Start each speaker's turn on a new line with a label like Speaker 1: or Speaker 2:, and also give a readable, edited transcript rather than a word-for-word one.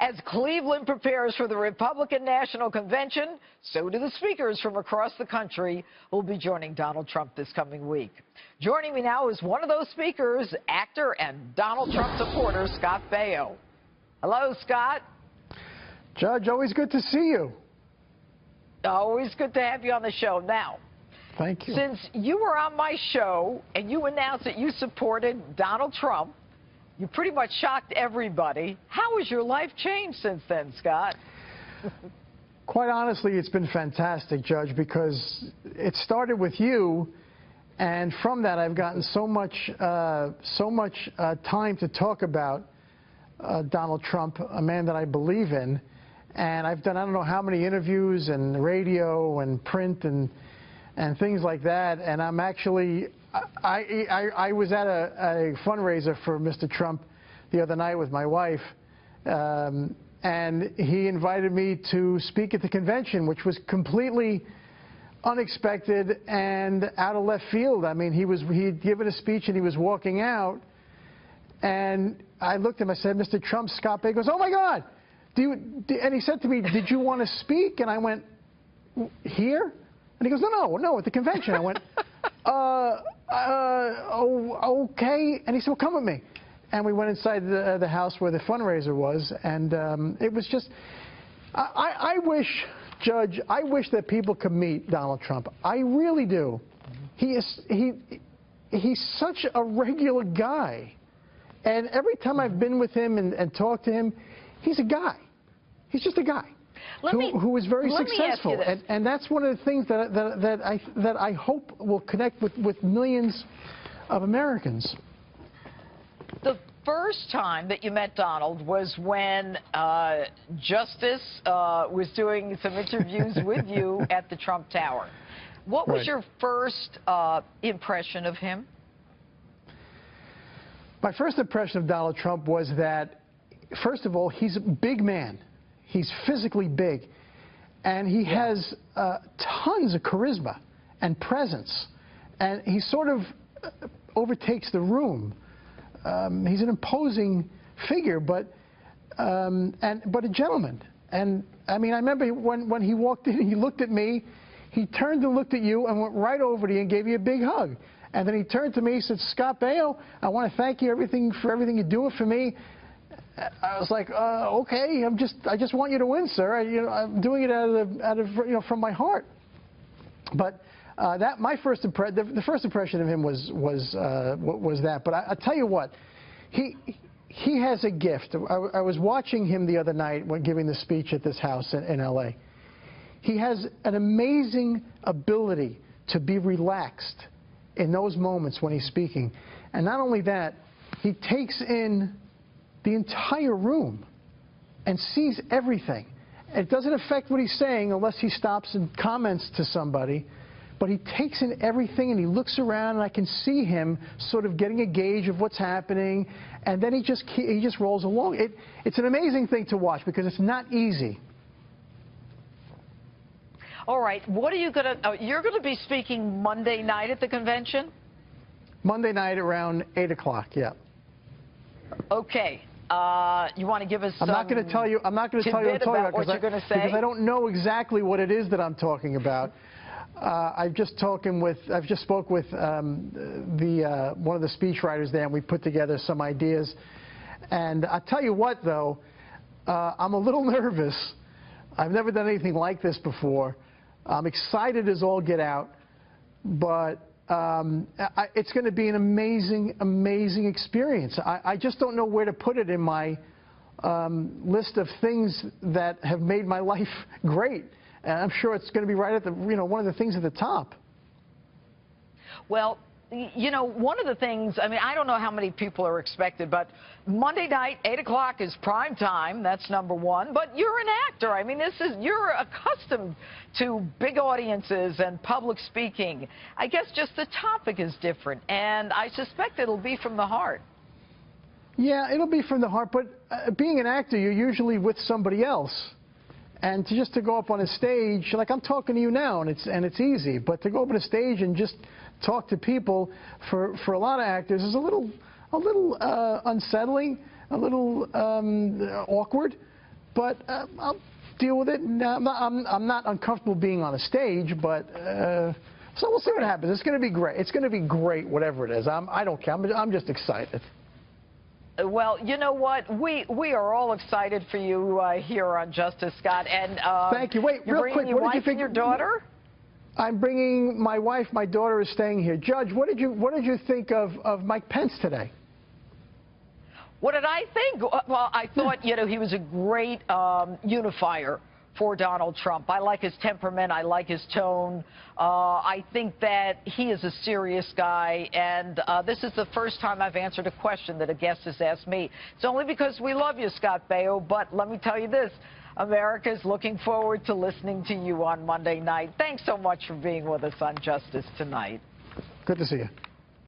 Speaker 1: As Cleveland prepares for the Republican National Convention, so do the speakers from across the country who will be joining Donald Trump this coming week. Joining me now is one of those speakers, actor and Donald Trump supporter, Scott Baio. Hello, Scott.
Speaker 2: Judge, always good to see you.
Speaker 1: Always good to have you on the show. Now,
Speaker 2: thank you.
Speaker 1: Since you were on my show and you announced that you supported Donald Trump, you pretty much shocked everybody. How has your life changed since then, Scott?
Speaker 2: Quite honestly, it's been fantastic, Judge, because it started with you, and from that I've gotten so much time to talk about Donald Trump, a man that I believe in. And I've done I don't know how many interviews and radio and print and things like that. And I'm actually I was at a fundraiser for Mr. Trump the other night with my wife, and he invited me to speak at the convention, which was completely unexpected and out of left field. I mean, he'd given a speech and he was walking out, and I looked at him. I said, "Mr. Trump," Scott Baio goes, "Oh my God, and he said to me, "Did you want to speak?" And I went, "Here?" And he goes, "No, at the convention." I went, okay. And he said, "Well, come with me." And we went inside the house where the fundraiser was, and it was just, I wish, Judge, I wish that people could meet Donald Trump. I really do. He's such a regular guy. And every time I've been with him and talked to him, he's a guy. He's just a guy who is very successful. And that's one of the things that I hope will connect with millions of Americans.
Speaker 1: The first time that you met Donald was when Justice was doing some interviews with you at the Trump Tower. What was your first impression of him?
Speaker 2: My first impression of Donald Trump was that, first of all, he's a big man. He's physically big, and he has tons of charisma and presence, and he sort of overtakes the room. He's an imposing figure, but a gentleman. And I mean, I remember when he walked in and he looked at me, he turned and looked at you and went right over to you and gave you a big hug. And then he turned to me and said, "Scott Baio, I want to thank you for everything you're doing for me." I was like, okay, I just want you to win, sir. I'm doing it out of from my heart. But the first impression of him was that. But I tell you what, he has a gift. I was watching him the other night when giving the speech at this house in L.A. He has an amazing ability to be relaxed in those moments when he's speaking. And not only that, he takes in the entire room and sees everything. It doesn't affect what he's saying unless he stops and comments to somebody, but he takes in everything and he looks around, and I can see him sort of getting a gauge of what's happening, and then he just rolls along. It's an amazing thing to watch because it's not easy.
Speaker 1: All right, what are you going to, you're going to be speaking Monday night at the convention?
Speaker 2: Monday night around 8 o'clock, yeah.
Speaker 1: Okay. You want to give us some
Speaker 2: I'm not going to tell you what I'm talking about
Speaker 1: what you're going to say?
Speaker 2: because I don't know exactly what it is that I'm talking about. I've just spoke with one of the speechwriters there, and we put together some ideas. And I tell you what, though, I'm a little nervous. I've never done anything like this before. I'm excited as all get out, but it's going to be an amazing, amazing experience. I just don't know where to put it in my list of things that have made my life great. And I'm sure it's going to be right at the, one of the things at the top.
Speaker 1: Well, one of the things, I mean, I don't know how many people are expected, but Monday night, 8 o'clock is prime time. That's number one. But you're an actor. I mean, you're accustomed to big audiences and public speaking. I guess just the topic is different, and I suspect it'll be from the heart.
Speaker 2: Yeah, it'll be from the heart, but being an actor, you're usually with somebody else. And just to go up on a stage, like I'm talking to you now, and it's easy, but to go up on a stage and just talk to people for a lot of actors is a little unsettling, a little awkward. but I'll deal with it. And, I'm not uncomfortable being on a stage, but so we'll see what happens. It's going to be great. It's going to be great, whatever it is. I don't care. I'm just excited.
Speaker 1: Well, you know what? We are all excited for you here on Justice, Scott. And
Speaker 2: thank you. Wait, real quick.
Speaker 1: What did you think? Your daughter?
Speaker 2: I'm bringing my wife. My daughter is staying here. Judge, what did you think of Mike Pence today?
Speaker 1: What did I think? Well, I thought, you know, he was a great unifier for Donald Trump. I like his temperament. I like his tone. I think that he is a serious guy, and this is the first time I've answered a question that a guest has asked me. It's only because we love you, Scott Baio, but let me tell you this. America is looking forward to listening to you on Monday night. Thanks so much for being with us on Justice Tonight.
Speaker 2: Good to see you.